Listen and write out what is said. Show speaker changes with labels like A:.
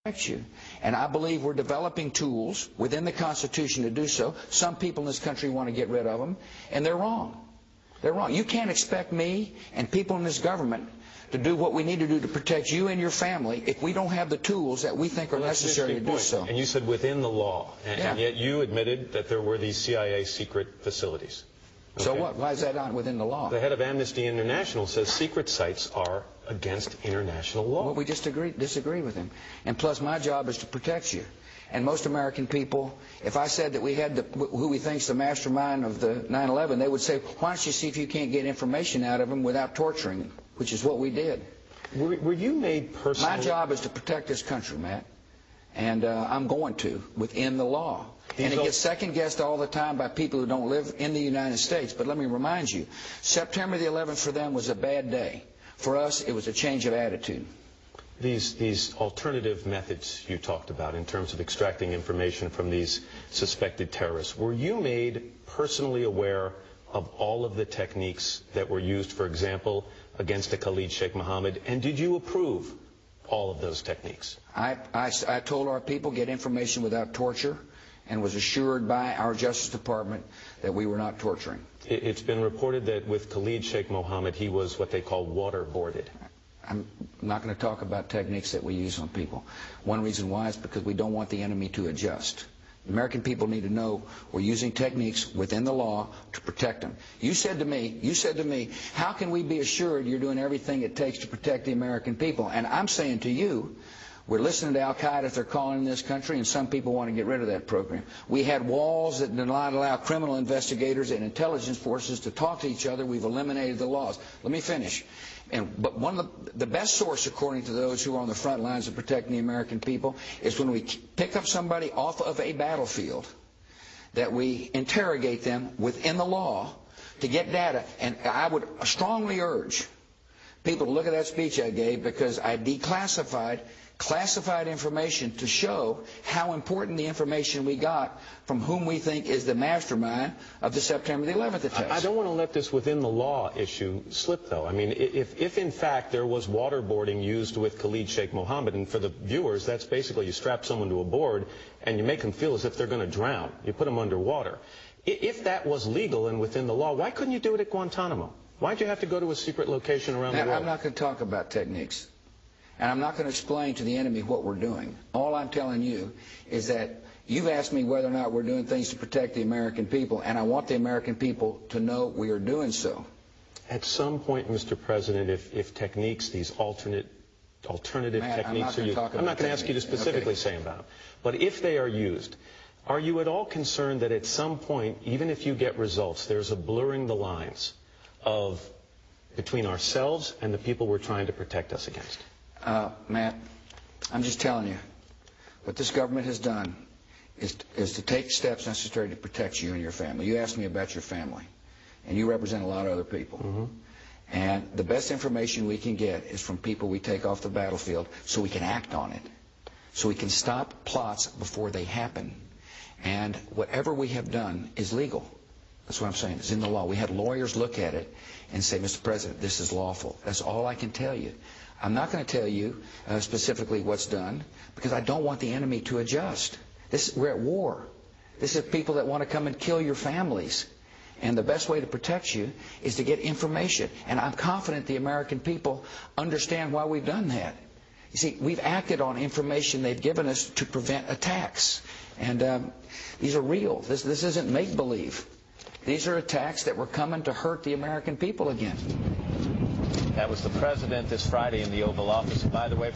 A: protect you. And I believe we're developing tools within the Constitution to do so. Some people in this country want to get rid of them, and they're wrong. They're wrong. You can't expect me and people in this government to do what we need to do to protect you and your family if we don't have the tools that we think are necessary to do so.
B: And you said within the law, and
A: Yeah.
B: yet you admitted that there were these CIA secret facilities. Okay.
A: So what? Why is that not within the law?
B: The head of Amnesty International says secret sites are against international law.
A: Well, we just disagree with him. And plus, my job is to protect you. And most American people, if I said that we had who we think's the mastermind of the 9/11, they would say, why don't you see if you can't get information out of him without torturing him, which is what we did.
B: Were you made personally?
A: My job is to protect this country, Matt. And I'm going to, within the law. And it gets second-guessed all the time by people who don't live in the United States. But let me remind you, September the 11th for them was a bad day. For us, it was a change of attitude.
B: These alternative methods you talked about in terms of extracting information from these suspected terrorists, were you made personally aware of all of the techniques that were used, for example, against the Khalid Sheikh Mohammed, and did you approve all of those techniques?
A: I told our people get information without torture and was assured by our Justice Department that we were not torturing.
B: It's been reported that with Khalid Sheikh Mohammed, he was what they call waterboarded.
A: I'm not going to talk about techniques that we use on people. One reason why is because we don't want the enemy to adjust. The American people need to know we're using techniques within the law to protect them. You said to me, how can we be assured you're doing everything it takes to protect the American people? And I'm saying to you, we're listening to Al-Qaeda if they're calling in this country, and some people want to get rid of that program. We had walls that did not allow criminal investigators and intelligence forces to talk to each other. We've eliminated the laws. Let me finish. But one of the best source, according to those who are on the front lines of protecting the American people, is when we pick up somebody off of a battlefield, that we interrogate them within the law to get data. And I would strongly urge people to look at that speech I gave, because I declassified classified information to show how important the information we got from whom we think is the mastermind of the September the 11th attacks.
B: I don't want to let this within the law issue slip, though. I mean, if in fact there was waterboarding used with Khalid Sheikh Mohammed, and for the viewers, that's basically you strap someone to a board and you make them feel as if they're going to drown. You put them underwater. If that was legal and within the law, why couldn't you do it at Guantanamo? Why'd you have to go to a secret location around the world?
A: I'm not going to talk about techniques. And I'm not going to explain to the enemy what we're doing. All I'm telling you is that you've asked me whether or not we're doing things to protect the American people, and I want the American people to know we are doing so.
B: At some point, Mr. President, if techniques, these alternative techniques are used, I'm not going to ask you to specifically say about them, but if they are used, are you at all concerned that at some point, even if you get results, there's a blurring the lines between ourselves and the people we're trying to protect us against?
A: Matt, I'm just telling you, what this government has done is to take steps necessary to protect you and your family. You asked me about your family, and you represent a lot of other people. Mm-hmm. And the best information we can get is from people we take off the battlefield, so we can act on it, so we can stop plots before they happen. And whatever we have done is legal. That's what I'm saying. It's in the law. We had lawyers look at it and say, Mr. President, this is lawful. That's all I can tell you. I'm not going to tell you specifically what's done, because I don't want the enemy to adjust. We're at war. This is people that want to come and kill your families. And the best way to protect you is to get information. And I'm confident the American people understand why we've done that. You see, we've acted on information they've given us to prevent attacks. And these are real. This isn't make-believe. These are attacks that were coming to hurt the American people again.
C: That was the president this Friday in the Oval Office. By the way,